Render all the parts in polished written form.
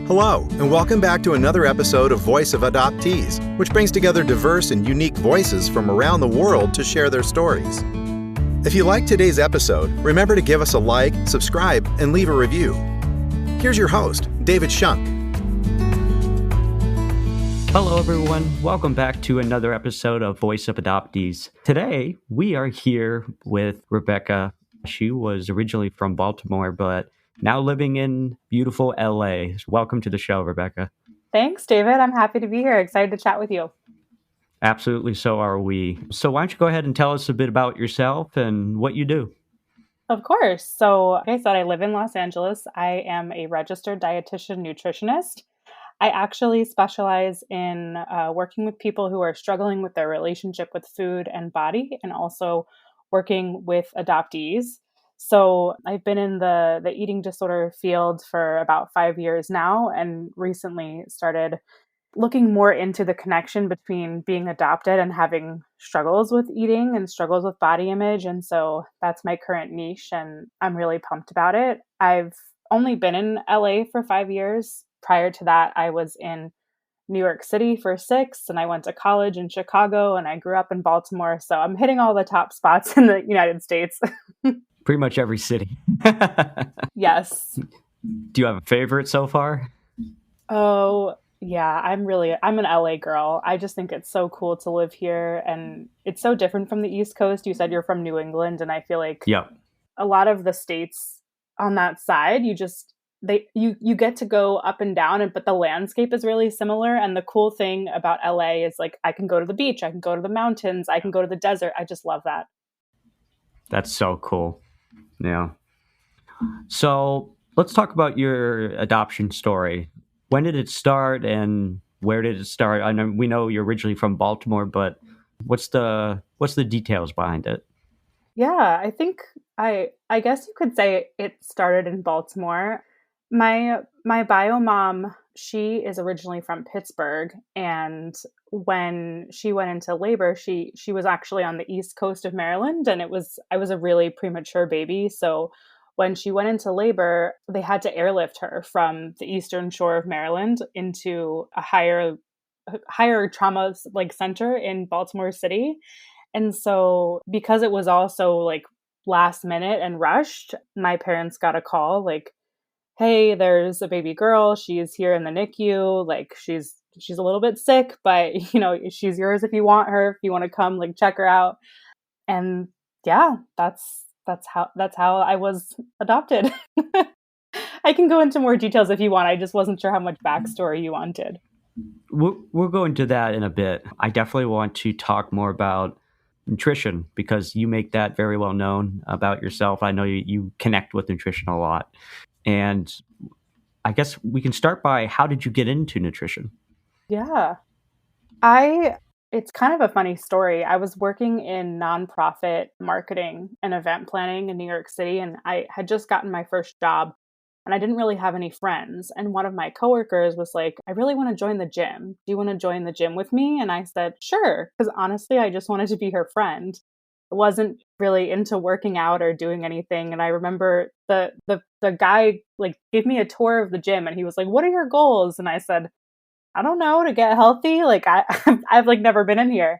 Hello, and welcome back to another episode of Voice of Adoptees, which brings together diverse and unique voices from around the world to share their stories. If you like today's episode, remember to give us a like, subscribe, and leave a review. Here's your host, David Shunk. Hello, everyone. Welcome back to another episode of Voice of Adoptees. Today, we are here with Rebecca. She was originally from Baltimore, but now living in beautiful LA. Welcome to the show, Rebecca. Thanks, David. I'm happy to be here. Excited to chat with you. Absolutely, so are we. So why don't you go ahead and tell us a bit about yourself and what you do? Of course. So, like I said, I live in Los Angeles. I am a registered dietitian nutritionist. I actually specialize in working with people who are struggling with their relationship with food and body, and also working with adoptees. So I've been in the eating disorder field for about 5 years now, and recently started looking more into the connection between being adopted and having struggles with eating and struggles with body image. And so that's my current niche, and I'm really pumped about it. I've only been in LA for 5 years. Prior to that, I was in New York City for 6, and I went to college in Chicago, and I grew up in Baltimore. So I'm hitting all the top spots in the United States. Pretty much every city. Yes. Do you have a favorite so far? Oh, yeah, I'm an LA girl. I just think it's so cool to live here, and it's so different from the East Coast. You said you're from New England, and I feel like a lot of the states on that side, you get to go up and down, but the landscape is really similar. And the cool thing about LA is, like, I can go to the beach, I can go to the mountains, I can go to the desert. I just love that. That's so cool. Yeah. So let's talk about your adoption story. When did it start and where did it start? I know we know you're originally from Baltimore, but what's the details behind it? Yeah, I think I guess you could say it started in Baltimore. My bio mom, she is originally from Pittsburgh, and when she went into labor, she was actually on the East Coast of Maryland, and I was a really premature baby. So when she went into labor, they had to airlift her from the eastern shore of Maryland into a higher trauma like center in Baltimore City. And so because it was also like last minute and rushed, my parents got a call like, hey, there's a baby girl. She's here in the NICU. Like she's a little bit sick, but she's yours if you want her, if you want to come like check her out. And yeah, that's how I was adopted. I can go into more details if you want. I just wasn't sure how much backstory you wanted. We'll go into that in a bit. I definitely want to talk more about nutrition because you make that very well known about yourself. I know you connect with nutrition a lot. And I guess we can start by, how did you get into nutrition? Yeah. It's kind of a funny story. I was working in nonprofit marketing and event planning in New York City, and I had just gotten my first job, and I didn't really have any friends. And one of my coworkers was like, I really want to join the gym. Do you want to join the gym with me? And I said, sure. Because honestly, I just wanted to be her friend. I wasn't really into working out or doing anything. And I remember the guy like gave me a tour of the gym, and he was like, what are your goals? And I said, I don't know, to get healthy. Like I've like never been in here.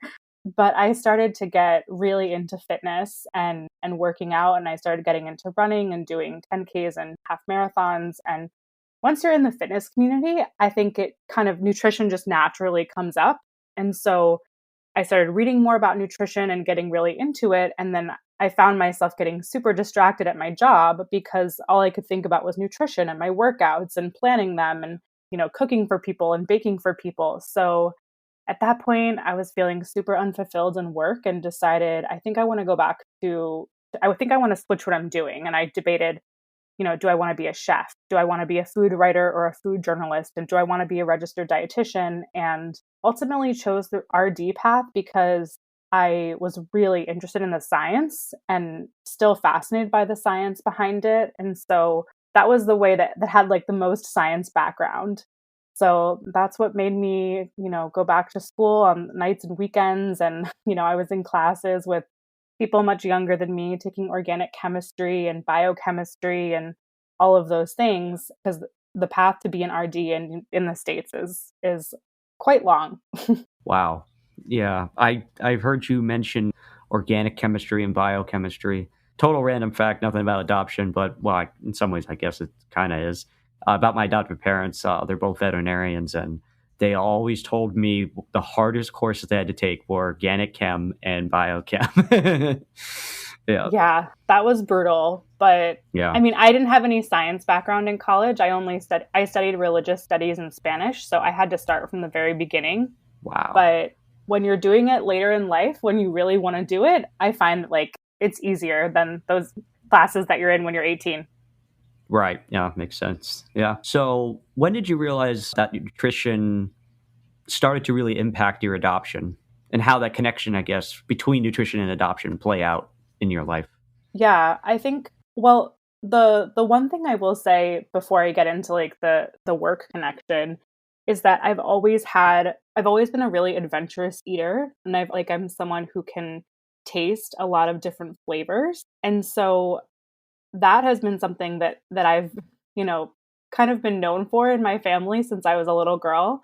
But I started to get really into fitness and working out. And I started getting into running and doing 10Ks and half marathons. And once you're in the fitness community, I think it kind of nutrition just naturally comes up. And so I started reading more about nutrition and getting really into it. And then I found myself getting super distracted at my job because all I could think about was nutrition and my workouts and planning them and, cooking for people and baking for people. So at that point, I was feeling super unfulfilled in work and decided, I think I want to go back to, I think I want to switch what I'm doing. And I debated, do I want to be a chef? Do I want to be a food writer or a food journalist? And do I want to be a registered dietitian? And ultimately chose the RD path because I was really interested in the science and still fascinated by the science behind it. And so that was the way that had like the most science background. So that's what made me, go back to school on nights and weekends. And, I was in classes with people much younger than me taking organic chemistry and biochemistry and all of those things, because the path to be an RD in the States is quite long. Wow. Yeah. I've heard you mention organic chemistry and biochemistry. Total random fact, nothing about adoption, but well, in some ways, I guess it kind of is. About my adoptive parents, they're both veterinarians, and they always told me the hardest courses they had to take were organic chem and biochem. Yeah. Yeah, that was brutal. But Yeah. I mean, I didn't have any science background in college. I studied religious studies and Spanish, so I had to start from the very beginning. Wow. But when you're doing it later in life, when you really want to do it, I find that, like, it's easier than those classes that you're in when you're 18. Right. Yeah, makes sense. Yeah. So when did you realize that nutrition started to really impact your adoption, and how that connection, I guess, between nutrition and adoption play out in your life? Yeah, I think, well, the one thing I will say before I get into like the work connection is that I've always been a really adventurous eater, and I'm someone who can taste a lot of different flavors. And so that has been something that I've, kind of been known for in my family since I was a little girl.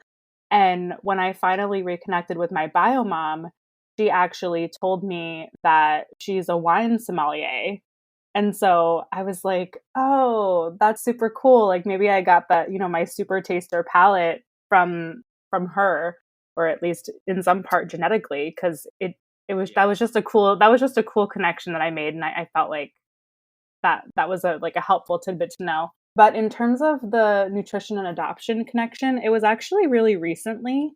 And when I finally reconnected with my bio mom, she actually told me that she's a wine sommelier. And so I was like, oh, that's super cool. Like, maybe I got that, my super taster palate from her, or at least in some part genetically, because that was just a cool connection that I made. And I felt like that was a helpful tidbit to know. But in terms of the nutrition and adoption connection, it was actually really recently,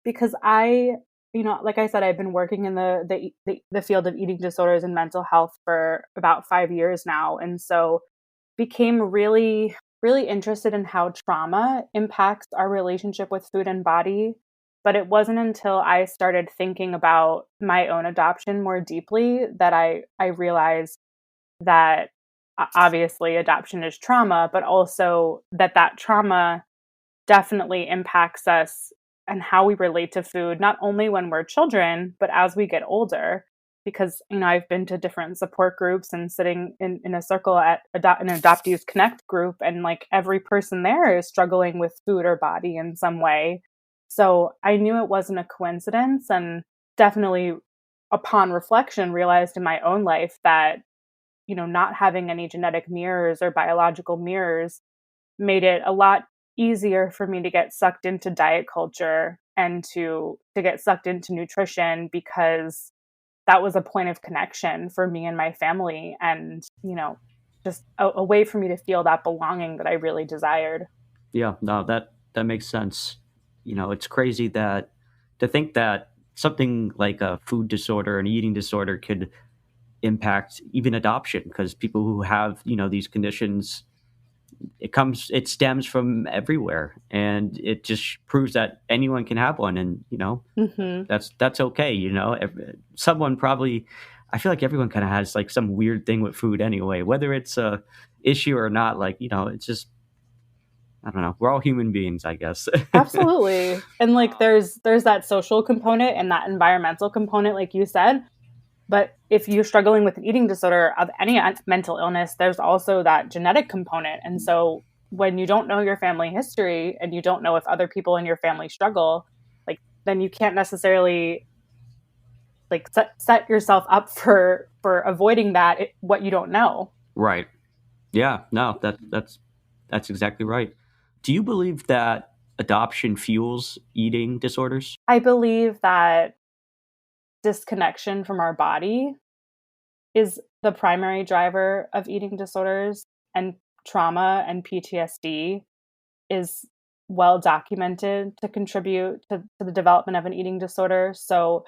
because like I said, I've been working in the field of eating disorders and mental health for about 5 years now. And so became really, really interested in how trauma impacts our relationship with food and body. But it wasn't until I started thinking about my own adoption more deeply that I realized that obviously adoption is trauma, but also that trauma definitely impacts us and how we relate to food, not only when we're children, but as we get older. Because, I've been to different support groups and sitting in a circle at an Adoptees Connect group, and like every person there is struggling with food or body in some way. So I knew it wasn't a coincidence, and definitely upon reflection realized in my own life that, not having any genetic mirrors or biological mirrors made it a lot easier for me to get sucked into diet culture and to get sucked into nutrition, because that was a point of connection for me and my family, and, just a way for me to feel that belonging that I really desired. Yeah, no, that makes sense. It's crazy to think that something like a food disorder, an eating disorder, could impact even adoption, because people who have, these conditions, it stems from everywhere, and it just proves that anyone can have one. And Mm-hmm. that's okay. Someone probably, I feel like everyone kind of has like some weird thing with food anyway, whether it's a issue or not. Like, it's just, I don't know, we're all human beings, I guess. Absolutely. And like there's that social component and that environmental component, like you said. But if you're struggling with an eating disorder of any mental illness, there's also that genetic component. And so when you don't know your family history and you don't know if other people in your family struggle, like, then you can't necessarily like set yourself up for avoiding what you don't know. Right. Yeah, no, that's exactly right. Do you believe that adoption fuels eating disorders? I believe that disconnection from our body is the primary driver of eating disorders, and trauma and PTSD is well documented to contribute to the development of an eating disorder. So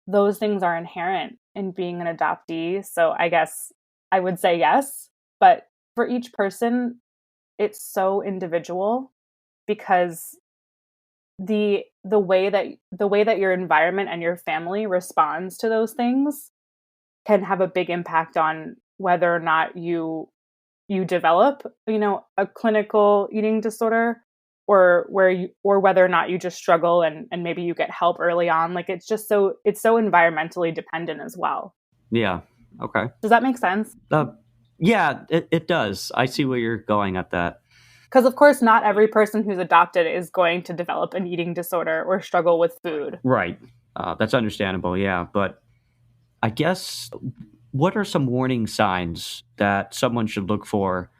those things are inherent in being an adoptee. So I guess I would say yes, but for each person, it's so individual, because the way that your environment and your family responds to those things can have a big impact on whether or not you develop, a clinical eating disorder, or whether or not you just struggle and maybe you get help early on. Like, it's so environmentally dependent as well. Yeah. Okay. Does that make sense? Yeah, it does. I see where you're going at that. Because, of course, not every person who's adopted is going to develop an eating disorder or struggle with food. Right. That's understandable, yeah. But I guess, what are some warning signs that someone should look for,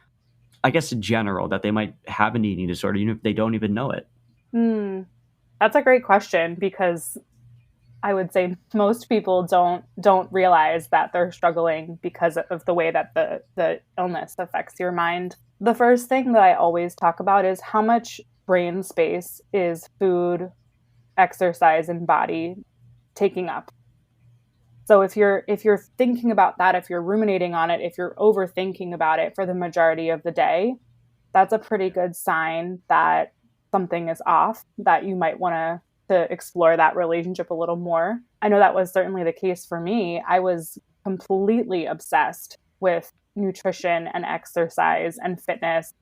I guess, in general, that they might have an eating disorder, even if they don't even know it? Hmm. That's a great question, because I would say most people don't realize that they're struggling because of the way that the illness affects your mind. The first thing that I always talk about is how much brain space is food, exercise, and body taking up. So if you're thinking about that, if you're ruminating on it, if you're overthinking about it for the majority of the day, that's a pretty good sign that something is off, that you might want to explore that relationship a little more. I know that was certainly the case for me. I was completely obsessed with nutrition and exercise and fitness,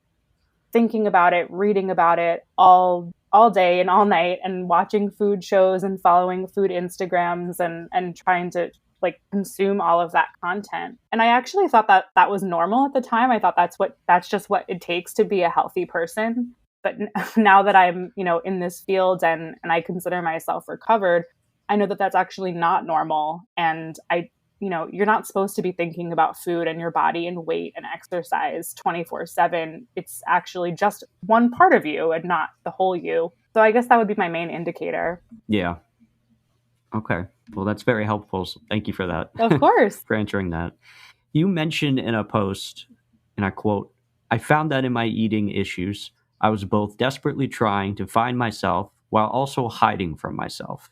thinking about it, reading about it all day and all night, and watching food shows and following food Instagrams, and trying to like consume all of that content. And I actually thought that that was normal at the time. I thought that's just what it takes to be a healthy person. But now that I'm, in this field, and I consider myself recovered, I know that that's actually not normal. And you're not supposed to be thinking about food and your body and weight and exercise 24/7. It's actually just one part of you and not the whole you. So I guess that would be my main indicator. Yeah. Okay. Well, that's very helpful. So thank you for that. Of course. For answering that. You mentioned in a post, and I quote, "I found that in my eating issues, I was both desperately trying to find myself while also hiding from myself."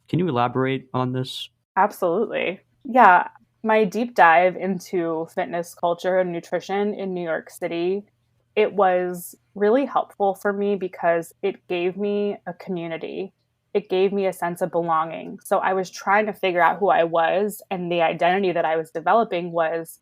Can you elaborate on this? Absolutely. Yeah. My deep dive into fitness culture and nutrition in New York City, it was really helpful for me because it gave me a community. It gave me a sense of belonging. So I was trying to figure out who I was, and the identity that I was developing was,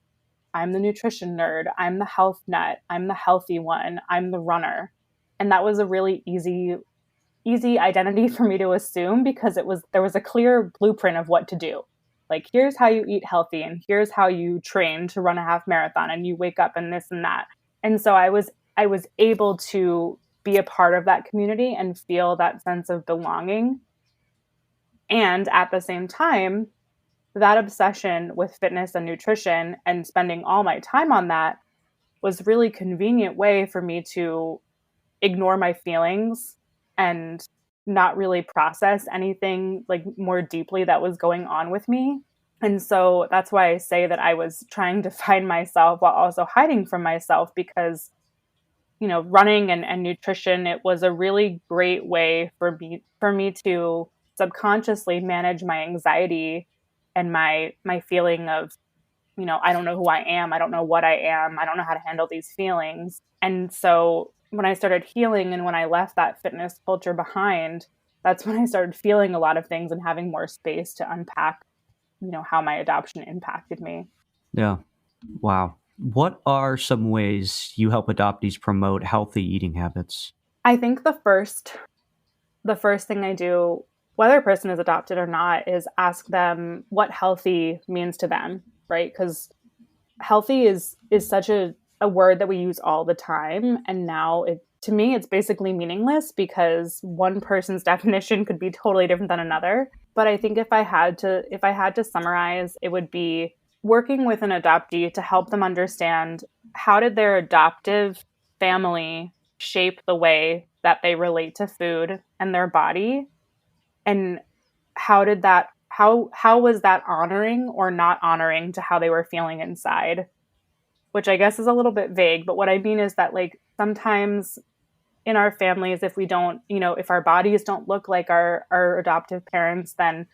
I'm the nutrition nerd, I'm the health nut, I'm the healthy one, I'm the runner. And that was a really easy identity for me to assume, because there was a clear blueprint of what to do. Like, here's how you eat healthy, and here's how you train to run a half marathon, and you wake up and this and that. And so I was able to be a part of that community and feel that sense of belonging. And at the same time, that obsession with fitness and nutrition and spending all my time on that was a really convenient way for me to ignore my feelings and not really process anything like more deeply that was going on with me. And so that's why I say that I was trying to find myself while also hiding from myself, because running and nutrition, it was a really great way for me to subconsciously manage my anxiety and my feeling of, I don't know who I am. I don't know what I am. I don't know how to handle these feelings. And so when I started healing and when I left that fitness culture behind, that's when I started feeling a lot of things and having more space to unpack, how my adoption impacted me. Yeah. Wow. What are some ways you help adoptees promote healthy eating habits? I think the first thing I do, whether a person is adopted or not, is ask them what healthy means to them, right? Because healthy is such a word that we use all the time. And now to me, it's basically meaningless, because one person's definition could be totally different than another. But I think if I had to summarize, it would be working with an adoptee to help them understand, how did their adoptive family shape the way that they relate to food and their body, and how was that honoring or not honoring to how they were feeling inside, which I guess is a little bit vague. But what I mean is that, like, sometimes in our families, if we don't, if our bodies don't look like our adoptive parents, then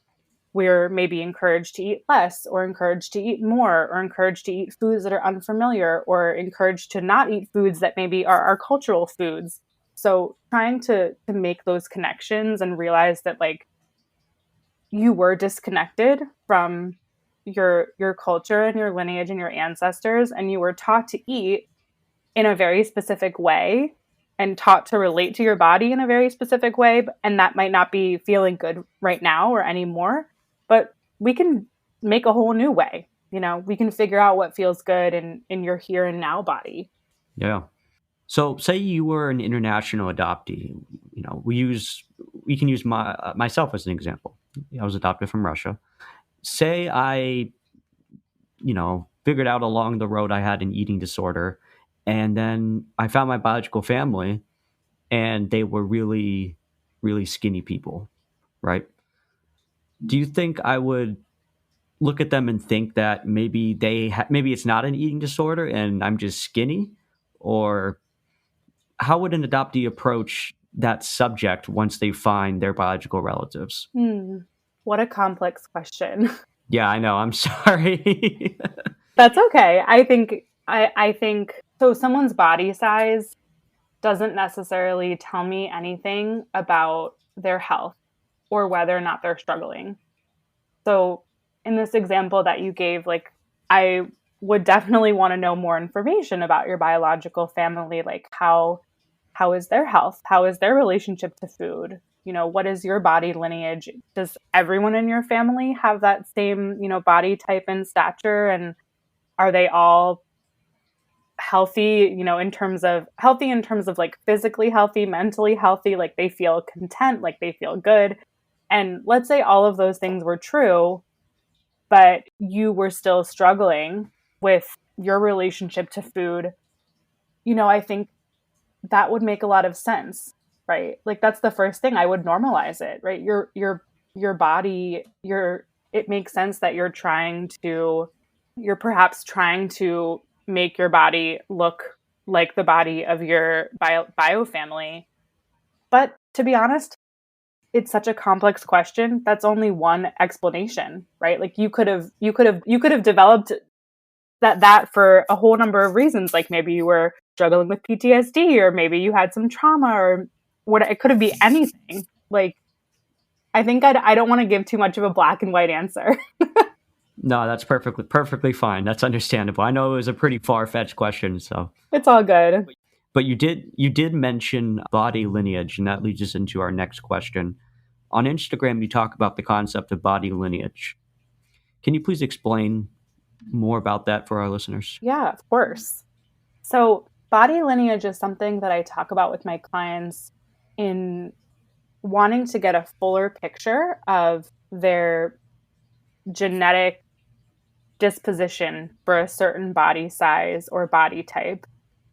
we're maybe encouraged to eat less, or encouraged to eat more, or encouraged to eat foods that are unfamiliar, or encouraged to not eat foods that maybe are our cultural foods. So trying to make those connections and realize that, like, you were disconnected from your culture and your lineage and your ancestors, and you were taught to eat in a very specific way and taught to relate to your body in a very specific way. And that might not be feeling good right now or anymore, but we can make a whole new way. We can figure out what feels good in your here and now body. Yeah. So, say you were an international adoptee. We can use myself as an example. I was adopted from Russia. Say I, figured out along the road I had an eating disorder, and then I found my biological family, and they were really, really skinny people, right? Do you think I would look at them and think that maybe maybe it's not an eating disorder and I'm just skinny, or how would an adoptee approach that subject once they find their biological relatives? Hmm. What a complex question. Yeah, I know. I'm sorry. That's okay. I think so someone's body size doesn't necessarily tell me anything about their health or whether or not they're struggling. So in this example that you gave, like, I would definitely want to know more information about your biological family, like how is their health? How is their relationship to food? What is your body lineage? Does everyone in your family have that same, body type and stature? And are they all healthy, in terms of like physically healthy, mentally healthy, like they feel content, like they feel good? And let's say all of those things were true, but you were still struggling with your relationship to food. I think that would make a lot of sense, right? Like that's the first thing. I would normalize it, right? Your body, it makes sense that you're perhaps trying to make your body look like the body of your bio family. But to be honest, it's such a complex question. That's only one explanation, right? Like you could have developed that for a whole number of reasons. Like maybe you were struggling with PTSD, or maybe you had some trauma, or what. It could be anything. Like I think I don't want to give too much of a black and white answer. No, that's perfectly fine. That's understandable. I know it was a pretty far-fetched question, so. It's all good. But you did mention body lineage, and that leads us into our next question. On Instagram, you talk about the concept of body lineage. Can you please explain more about that for our listeners? Yeah, of course. So body lineage is something that I talk about with my clients in wanting to get a fuller picture of their genetic disposition for a certain body size or body type.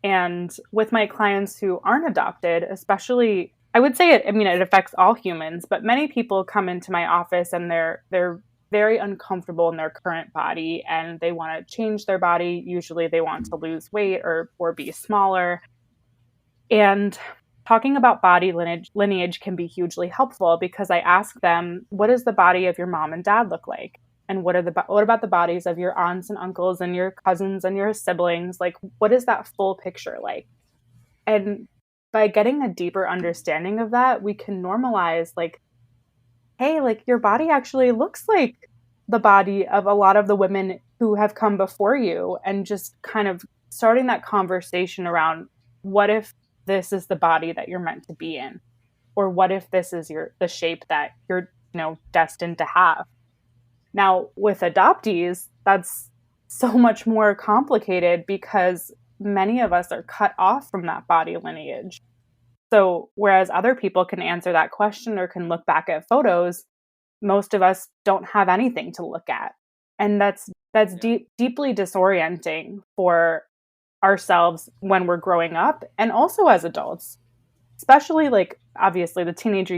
And with my clients who aren't adopted, especially, I would say it affects all humans, but many people come into my office and they're very uncomfortable in their current body and they want to change their body. Usually they want to lose weight or be smaller. And talking about body lineage can be hugely helpful because I ask them, what does the body of your mom and dad look like? And what about the bodies of your aunts and uncles and your cousins and your siblings? Like, what is that full picture like? And by getting a deeper understanding of that, we can normalize, like, hey, like your body actually looks like the body of a lot of the women who have come before you, and just kind of starting that conversation around, what if this is the body that you're meant to be in? Or what if this is the shape that you're, destined to have? Now, with adoptees, that's so much more complicated because many of us are cut off from that body lineage. So whereas other people can answer that question or can look back at photos, most of us don't have anything to look at. And that's deeply disorienting for ourselves when we're growing up and also as adults. Especially, like, obviously the teenage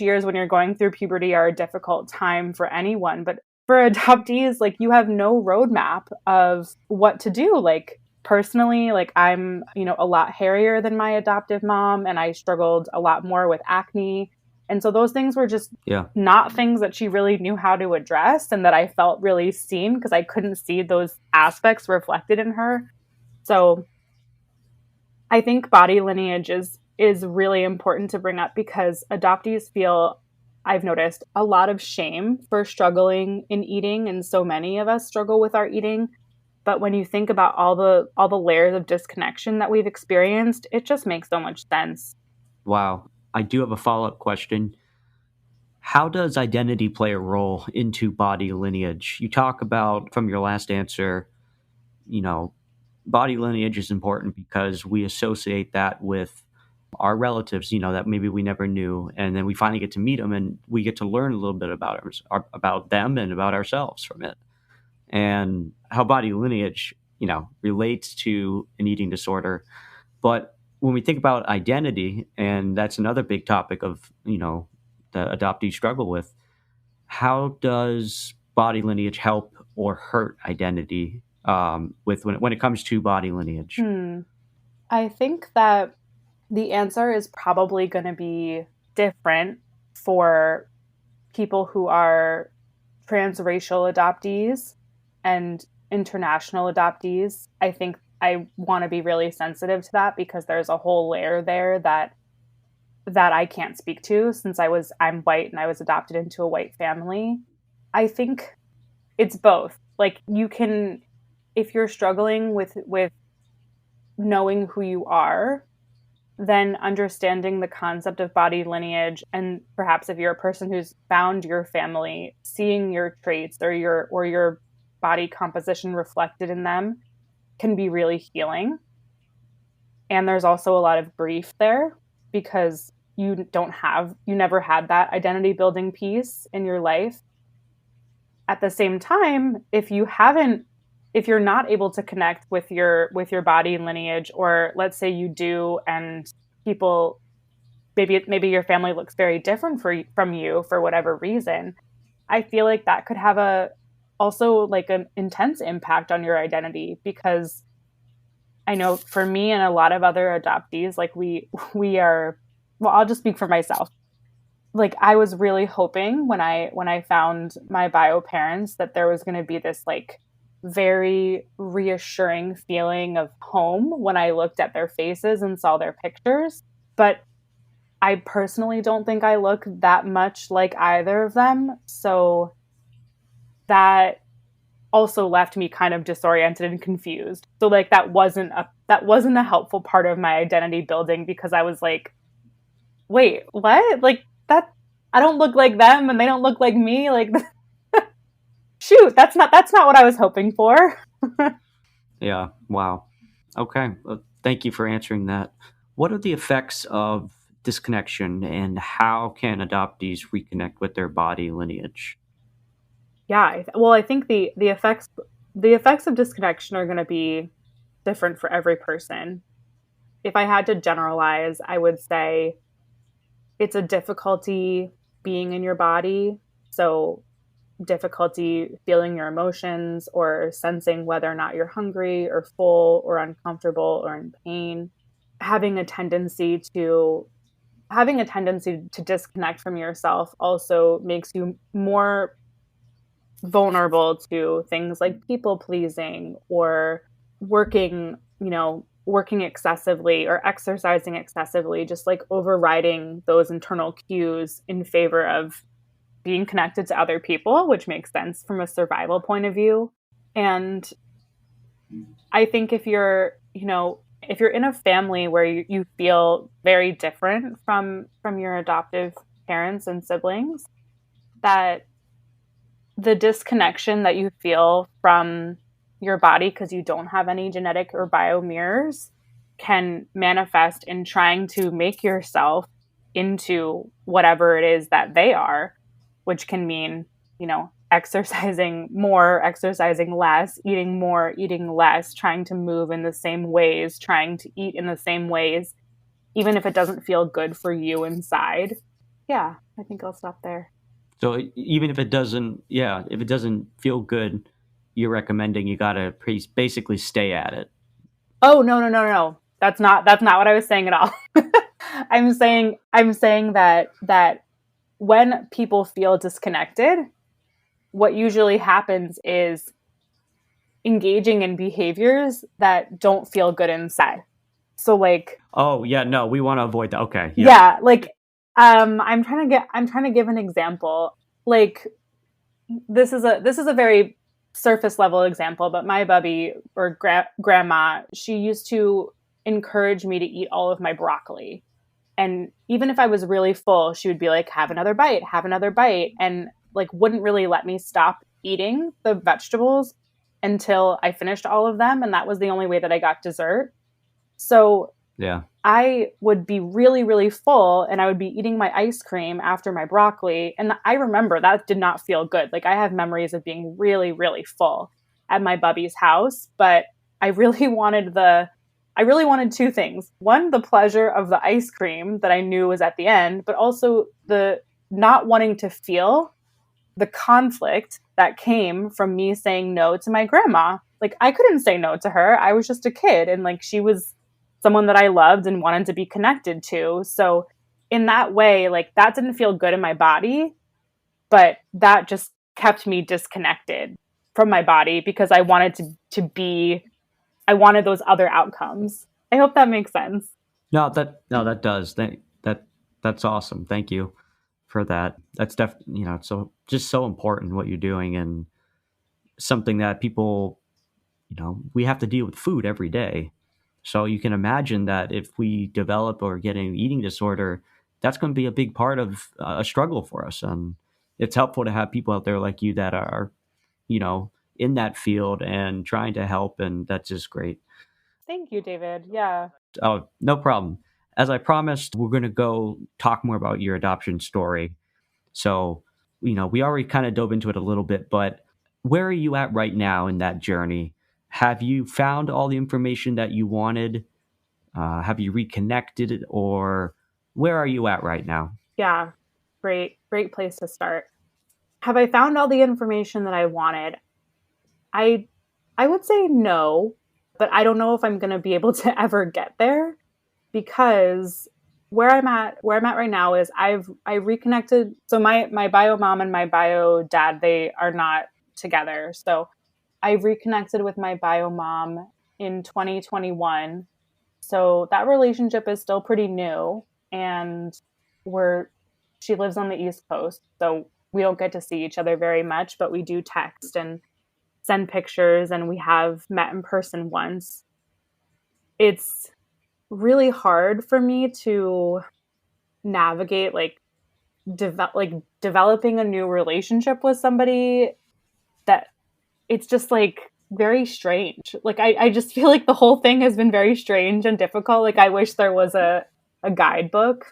years when you're going through puberty are a difficult time for anyone, but for adoptees, like, you have no roadmap of what to do. Like, personally, like, I'm, a lot hairier than my adoptive mom, and I struggled a lot more with acne. And so those things were just not things that she really knew how to address, and that I felt really seen because I couldn't see those aspects reflected in her. So I think body lineage is really important to bring up because adoptees feel, I've noticed, a lot of shame for struggling in eating, and so many of us struggle with our eating. But when you think about all the layers of disconnection that we've experienced, it just makes so much sense. Wow. I do have a follow-up question. How does identity play a role into body lineage? You talk about, from your last answer, body lineage is important because we associate that with our relatives, that maybe we never knew, and then we finally get to meet them, and we get to learn a little bit about them and about ourselves from it, and how body lineage, relates to an eating disorder. But when we think about identity, and that's another big topic of the adoptees struggle with, how does body lineage help or hurt identity with when it comes to body lineage? I think that the answer is probably going to be different for people who are transracial adoptees and international adoptees. I think I want to be really sensitive to that because there's a whole layer there that I can't speak to since I'm white and I was adopted into a white family. I think it's both. Like, you can, if you're struggling with knowing who you are, then understanding the concept of body lineage, and perhaps if you're a person who's found your family, seeing your traits or your body composition reflected in them can be really healing. And there's also a lot of grief there because you never had that identity building piece in your life. At the same time, if you're not able to connect with your body lineage, or let's say you do, and people, maybe your family looks very different from you for whatever reason, I feel like that could have also like an intense impact on your identity, because I know for me and a lot of other adoptees, like we are, well, I'll just speak for myself. Like, I was really hoping when I found my bio parents that there was going to be this like very reassuring feeling of home when I looked at their faces and saw their pictures. But I personally don't think I look that much like either of them. So that also left me kind of disoriented and confused. So like that wasn't a helpful part of my identity building, because I was like, wait, what? Like, that, I don't look like them and they don't look like me. Like, shoot, that's not what I was hoping for. Yeah. Wow. Okay. Well, thank you for answering that. What are the effects of disconnection, and how can adoptees reconnect with their body lineage? Yeah. Well, I think the effects of disconnection are going to be different for every person. If I had to generalize, I would say it's a difficulty being in your body. So difficulty feeling your emotions or sensing whether or not you're hungry or full or uncomfortable or in pain. Having a tendency to disconnect from yourself also makes you more vulnerable to things like people pleasing or working excessively or exercising excessively, just like overriding those internal cues in favor of being connected to other people, which makes sense from a survival point of view. And I think if you're in a family where you feel very different from your adoptive parents and siblings, that the disconnection that you feel from your body because you don't have any genetic or bio mirrors can manifest in trying to make yourself into whatever it is that they are, which can mean, exercising more, exercising less, eating more, eating less, trying to move in the same ways, trying to eat in the same ways, even if it doesn't feel good for you inside. Yeah, I think I'll stop there. So even if it doesn't feel good, you're recommending you gotta basically stay at it. Oh, no. That's not what I was saying at all. I'm saying that when people feel disconnected, what usually happens is engaging in behaviors that don't feel good inside. So like, oh yeah, no, we want to avoid that. Okay. Yeah, like I'm trying to give an example. Like, this is a very surface level example, but my bubby or grandma, she used to encourage me to eat all of my broccoli. And even if I was really full, she would be like, have another bite, and like wouldn't really let me stop eating the vegetables until I finished all of them. And that was the only way that I got dessert. So Yeah. I would be really, really full and I would be eating my ice cream after my broccoli. And I remember that did not feel good. Like I have memories of being really, really full at my bubby's house, but I really wanted two things. One, the pleasure of the ice cream that I knew was at the end, but also the not wanting to feel the conflict that came from me saying no to my grandma. Like I couldn't say no to her. I was just a kid and like she was someone that I loved and wanted to be connected to. So in that way, like that didn't feel good in my body, but that just kept me disconnected from my body because I wanted I wanted those other outcomes. I hope that makes sense. No, that does. That's awesome. Thank you for that. That's so just so important what you're doing, and something that people, we have to deal with food every day. So you can imagine that if we develop or get an eating disorder, that's going to be a big part of a struggle for us. And it's helpful to have people out there like you that are, in that field and trying to help. And that's just great. Thank you, David. Yeah. Oh, no problem. As I promised, we're going to go talk more about your adoption story. So, we already kind of dove into it a little bit, but where are you at right now in that journey? Have you found all the information that you wanted? Have you reconnected, or where are you at right now? Yeah. Great place to start. Have I found all the information that I wanted? I would say no, but I don't know if I'm going to be able to ever get there because where I'm at right now is I reconnected. So my bio mom and my bio dad, they are not together. So I reconnected with my bio mom in 2021. So that relationship is still pretty new, and she lives on the East Coast. So we don't get to see each other very much, but we do text and send pictures, and we have met in person once. It's really hard for me to navigate developing a new relationship with somebody that it's just like very strange. Like I just feel like the whole thing has been very strange and difficult. Like I wish there was a guidebook,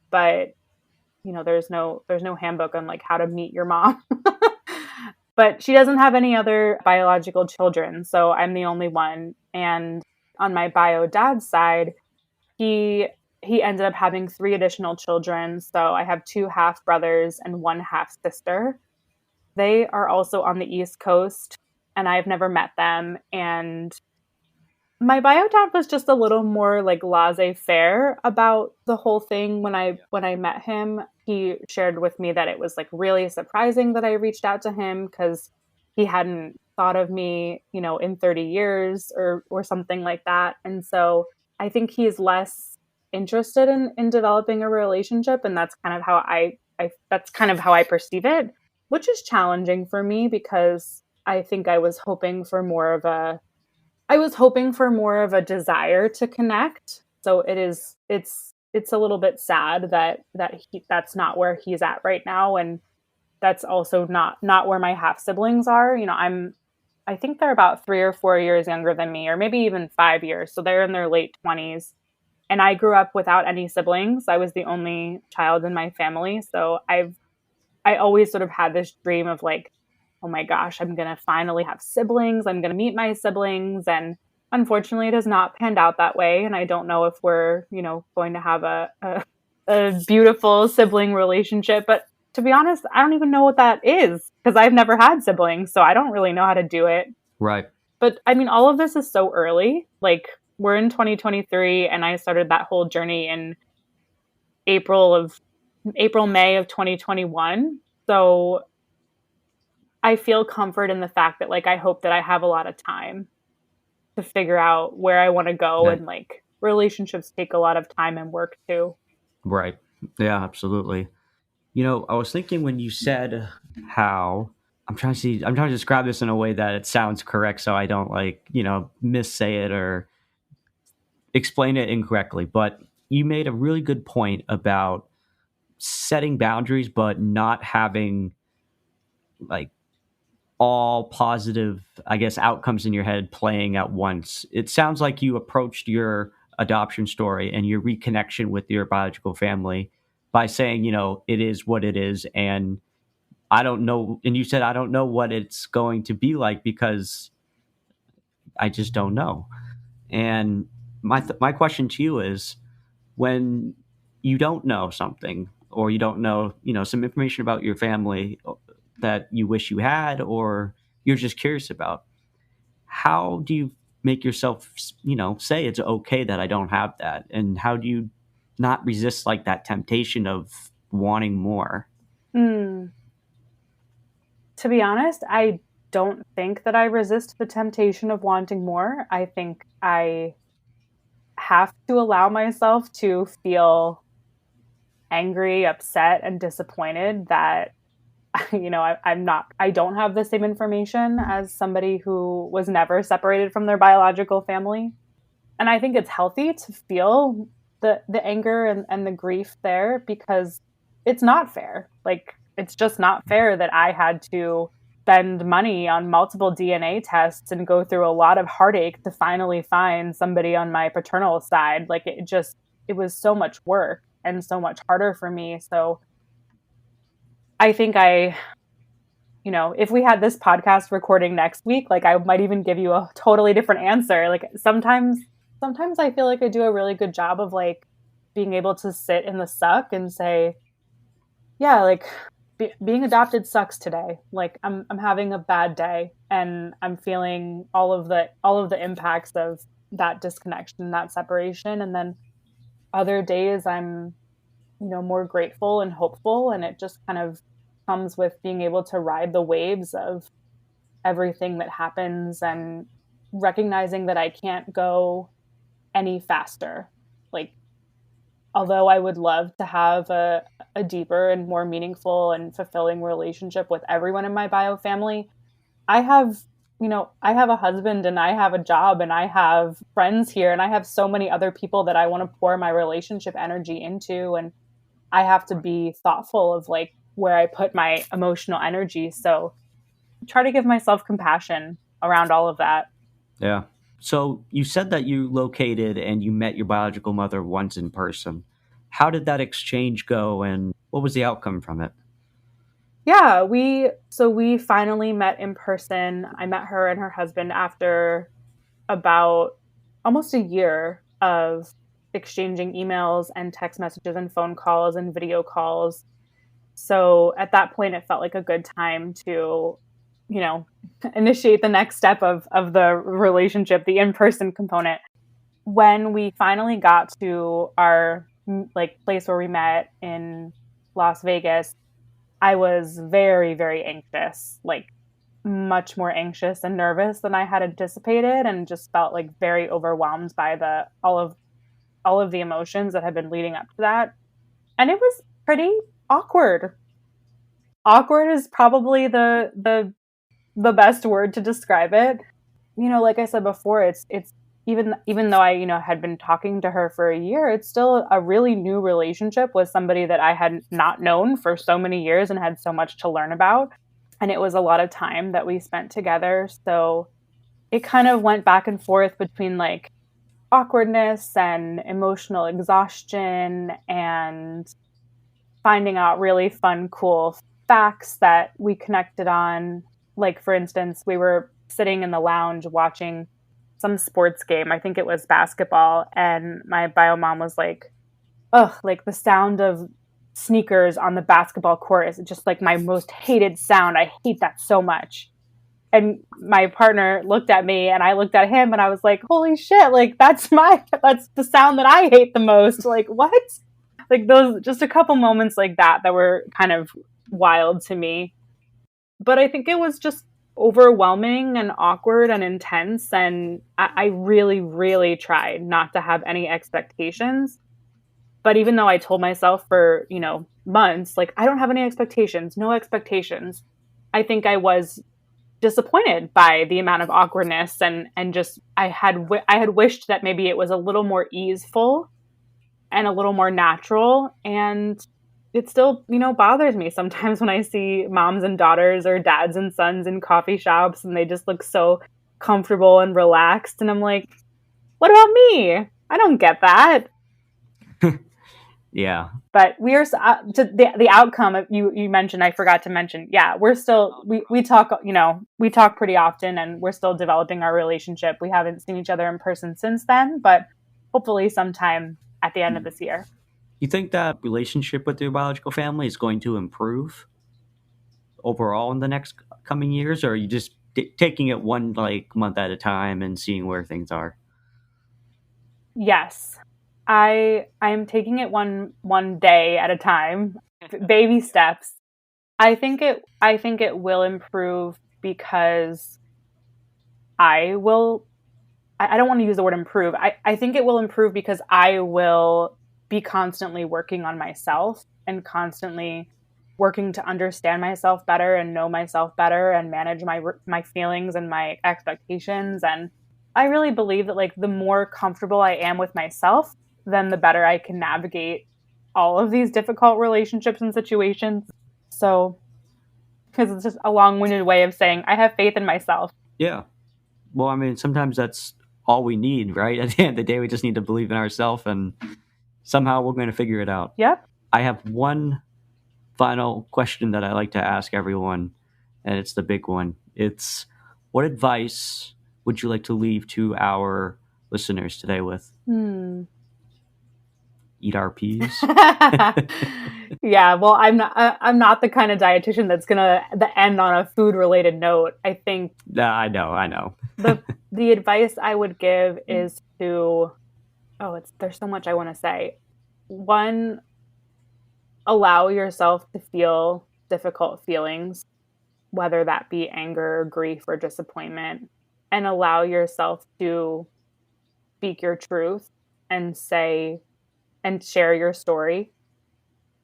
but there's no handbook on like how to meet your mom. But she doesn't have any other biological children, so I'm the only one. And on my bio dad's side, he ended up having 3 additional children. So I have 2 half brothers and 1 half sister. They are also on the East Coast, and I've never met them. And my bio dad was just a little more like laissez-faire about the whole thing. When I met him, he shared with me that it was like really surprising that I reached out to him because he hadn't thought of me, in 30 years or something like that. And so I think he's less interested in developing a relationship, and that's kind of how I perceive it, which is challenging for me because I think I was hoping for more of a desire to connect. So it's a little bit sad that's not where he's at right now, and that's also not where my half siblings are. I think they're about 3 or 4 years younger than me, or maybe even 5 years. So they're in their late 20s. And I grew up without any siblings. I was the only child in my family. So I always sort of had this dream of like, oh my gosh, I'm going to finally have siblings. I'm going to meet my siblings. And unfortunately, it has not panned out that way. And I don't know if we're, going to have a beautiful sibling relationship. But to be honest, I don't even know what that is because I've never had siblings. So I don't really know how to do it. Right. But I mean, all of this is so early. Like we're in 2023 and I started that whole journey in May of 2021. So I feel comfort in the fact that like I hope that I have a lot of time to figure out where I want to go. Right. And like relationships take a lot of time and work too. Right. Yeah, absolutely. I was thinking when you said how I'm trying to describe this in a way that it sounds correct so I don't missay it or explain it incorrectly. But you made a really good point about setting boundaries, but not having like all positive, I guess, outcomes in your head playing at once. It sounds like you approached your adoption story and your reconnection with your biological family by saying, it is what it is. And I don't know. And you said, I don't know what it's going to be like because I just don't know. And my question to you is, when you don't know something, or you don't know, some information about your family that you wish you had, or you're just curious about, how do you make yourself, say it's okay that I don't have that? And how do you not resist like that temptation of wanting more? To be honest, I don't think that I resist the temptation of wanting more. I think I have to allow myself to feel angry, upset, and disappointed that I don't have the same information as somebody who was never separated from their biological family. And I think it's healthy to feel the anger and the grief there, because it's not fair. Like, it's just not fair that I had to spend money on multiple DNA tests and go through a lot of heartache to finally find somebody on my paternal side. Like, it was so much work and so much harder for me. So I think if we had this podcast recording next week, like, I might even give you a totally different answer. Like, sometimes I feel like I do a really good job of like being able to sit in the suck and say, yeah, like being adopted sucks today. Like, I'm having a bad day and I'm feeling all of the impacts of that disconnection, that separation. And then other days I'm, more grateful and hopeful. And it just kind of comes with being able to ride the waves of everything that happens and recognizing that I can't go any faster. Like, although I would love to have a deeper and more meaningful and fulfilling relationship with everyone in my bio family, I have a husband and I have a job and I have friends here and I have so many other people that I want to pour my relationship energy into. And I have to be thoughtful of like where I put my emotional energy. So try to give myself compassion around all of that. Yeah. So you said that you located and you met your biological mother once in person. How did that exchange go and what was the outcome from it? Yeah, we finally met in person. I met her and her husband after about almost a year of exchanging emails and text messages and phone calls and video calls. So at that point, it felt like a good time to, initiate the next step of the relationship, the in-person component. When we finally got to our like place where we met in Las Vegas, I was very, very anxious, like much more anxious and nervous than I had anticipated, and just felt like very overwhelmed by all of the emotions that had been leading up to that. And it was pretty awkward. Awkward is probably the best word to describe it. Like I said before, it's even though I, had been talking to her for a year, it's still a really new relationship with somebody that I had not known for so many years and had so much to learn about. And it was a lot of time that we spent together. So it kind of went back and forth between like awkwardness and emotional exhaustion and finding out really fun, cool facts that we connected on. Like, for instance, we were sitting in the lounge watching some sports game. I think it was basketball. And my bio mom was like, oh, like the sound of sneakers on the basketball court is just like my most hated sound. I hate that so much. And my partner looked at me and I looked at him and I was like, holy shit, like that's the sound that I hate the most. Like, what? Like those, just a couple moments like that were kind of wild to me. But I think it was just overwhelming and awkward and intense. And I really, really tried not to have any expectations. But even though I told myself for, months, like, I don't have any expectations, no expectations, I think I was disappointed by the amount of awkwardness and just I had wished that maybe it was a little more easeful and a little more natural. And it still, bothers me sometimes when I see moms and daughters or dads and sons in coffee shops and they just look so comfortable and relaxed. And I'm like, what about me? I don't get that. Yeah. But we are to the outcome of you mentioned, I forgot to mention. Yeah, we're still we talk, we talk pretty often, and we're still developing our relationship. We haven't seen each other in person since then, but hopefully sometime at the end of this year. You think that relationship with your biological family is going to improve overall in the next coming years, or are you just taking it one month at a time and seeing where things are? Yes. I am taking it one day at a time, baby steps. I think it will improve because I don't want to use the word improve. I think it will improve because I will be constantly working on myself and constantly working to understand myself better and know myself better and manage my feelings and my expectations. And I really believe that the more comfortable I am with myself, then the better I can navigate all of these difficult relationships and situations. So, because it's just a long-winded way of saying I have faith in myself. Yeah. Well, I mean, sometimes that's all we need, right? At the end of the day, we just need to believe in ourselves, and somehow we're going to figure it out. Yep. I have one final question that I like to ask everyone, and it's the big one. It's, what advice would you like to leave to our listeners today with? Eat our peas. Yeah, well, I'm not the kind of dietitian that's gonna end on a food related note. I think I know. the advice I would give is to there's so much I want to say. One, allow yourself to feel difficult feelings, whether that be anger, grief, or disappointment, and allow yourself to speak your truth and say and share your story.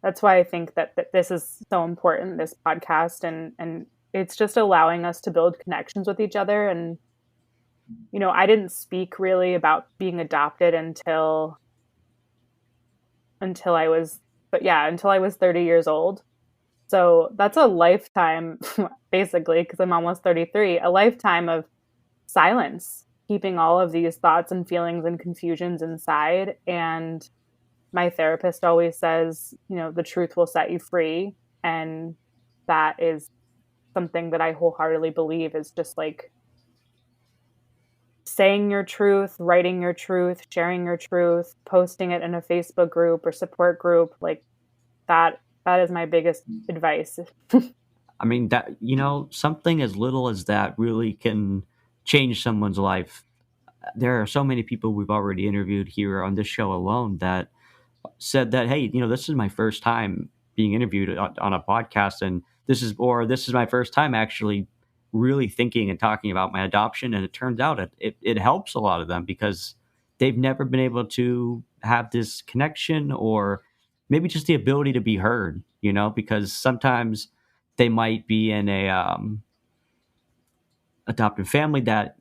That's why I think that this is so important, this podcast, and it's just allowing us to build connections with each other. And, I didn't speak really about being adopted until I was 30 years old. So that's a lifetime, basically, because I'm almost 33, a lifetime of silence, keeping all of these thoughts and feelings and confusions inside. And my therapist always says, the truth will set you free. And that is something that I wholeheartedly believe is just saying your truth, writing your truth, sharing your truth, posting it in a Facebook group or support group. That is my biggest advice. I mean, that, something as little as that really can change someone's life. There are so many people we've already interviewed here on this show alone that said that, hey, this is my first time being interviewed on a podcast, and this is my first time actually really thinking and talking about my adoption. And it turns out it helps a lot of them because they've never been able to have this connection, or maybe just the ability to be heard, because sometimes they might be in a adoptive family that,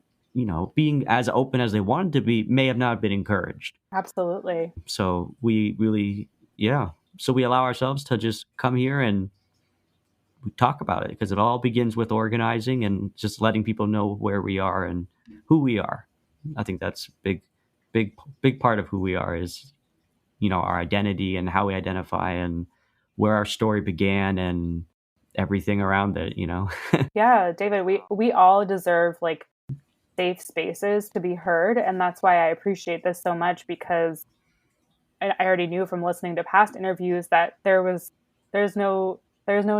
being as open as they wanted to be may have not been encouraged. Absolutely. So we really, so we allow ourselves to just come here and we talk about it, because it all begins with organizing and just letting people know where we are and who we are. I think that's big part of who we are is, our identity and how we identify and where our story began and everything around it, Yeah, David, we all deserve safe spaces to be heard. And that's why I appreciate this so much, because I already knew from listening to past interviews that there's no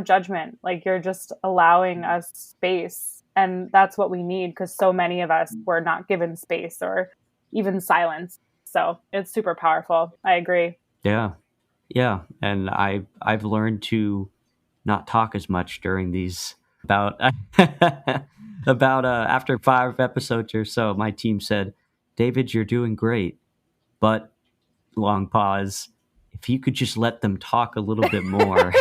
judgment. You're just allowing us space. And that's what we need, because so many of us were not given space or even silence. So it's super powerful. I agree. Yeah. Yeah. And I've learned to not talk as much during these about after 5 episodes or so. My team said, David, you're doing great, but long pause, if you could just let them talk a little bit more.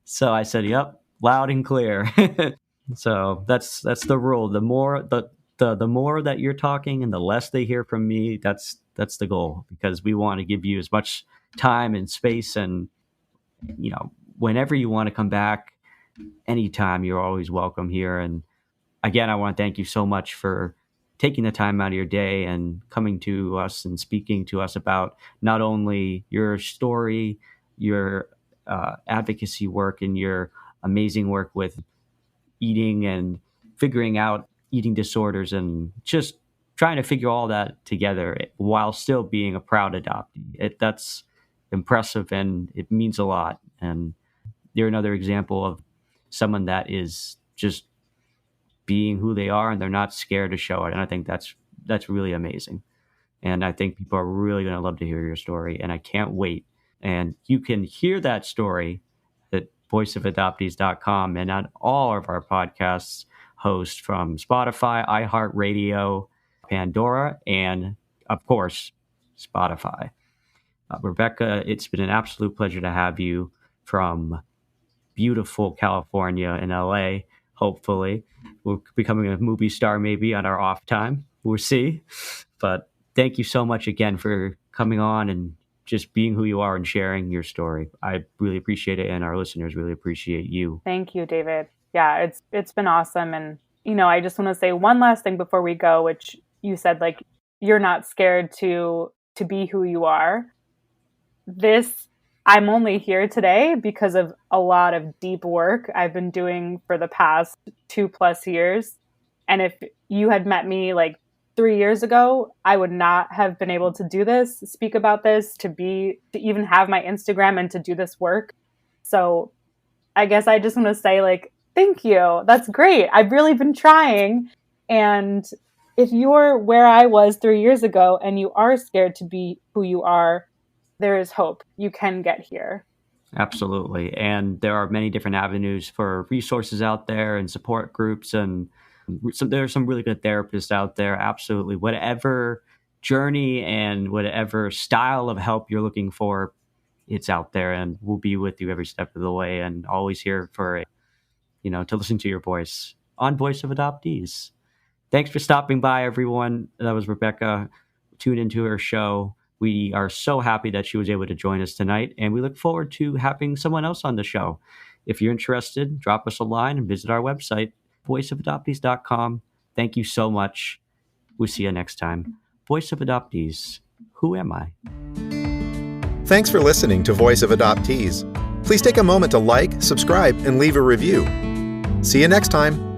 So I said, yep, loud and clear. So that's the rule. The the more that you're talking and the less they hear from me, that's the goal, because we want to give you as much time and space. And whenever you want to come back, anytime, you're always welcome here. And again, I want to thank you so much for taking the time out of your day and coming to us and speaking to us about not only your story, your advocacy work, and your amazing work with eating and figuring out eating disorders, and just trying to figure all that together while still being a proud adoptee. That's impressive, and it means a lot. And you're another example of someone that is just being who they are, and they're not scared to show it. And I think that's really amazing. And I think people are really going to love to hear your story, and I can't wait. And you can hear that story at voiceofadoptees.com and on all of our podcasts hosts from Spotify, iHeartRadio, Pandora, and of course, Spotify. Rebecca, it's been an absolute pleasure to have you from beautiful California and LA. Hopefully, we're becoming a movie star maybe on our off time. We'll see. But thank you so much again for coming on and just being who you are and sharing your story. I really appreciate it, and our listeners really appreciate you. Thank you, David. Yeah, it's been awesome. And, I just want to say one last thing before we go, which you said, like, you're not scared to be who you are. I'm only here today because of a lot of deep work I've been doing for the past 2+ years. And if you had met me like 3 years ago, I would not have been able to do this, speak about this, to even have my Instagram and to do this work. So I guess I just want to say, like, thank you. That's great. I've really been trying. And if you're where I was 3 years ago and you are scared to be who you are, there is hope. You can get here. Absolutely. And there are many different avenues for resources out there and support groups. And there are some really good therapists out there. Absolutely. Whatever journey and whatever style of help you're looking for, it's out there. And we'll be with you every step of the way, and always here for, to listen to your voice on Voice of Adoptees. Thanks for stopping by, everyone. That was Rebecca. Tune into her show. We are so happy that she was able to join us tonight, and we look forward to having someone else on the show. If you're interested, drop us a line and visit our website, voiceofadoptees.com. Thank you so much. We'll see you next time. Voice of Adoptees. Who am I? Thanks for listening to Voice of Adoptees. Please take a moment to like, subscribe, and leave a review. See you next time.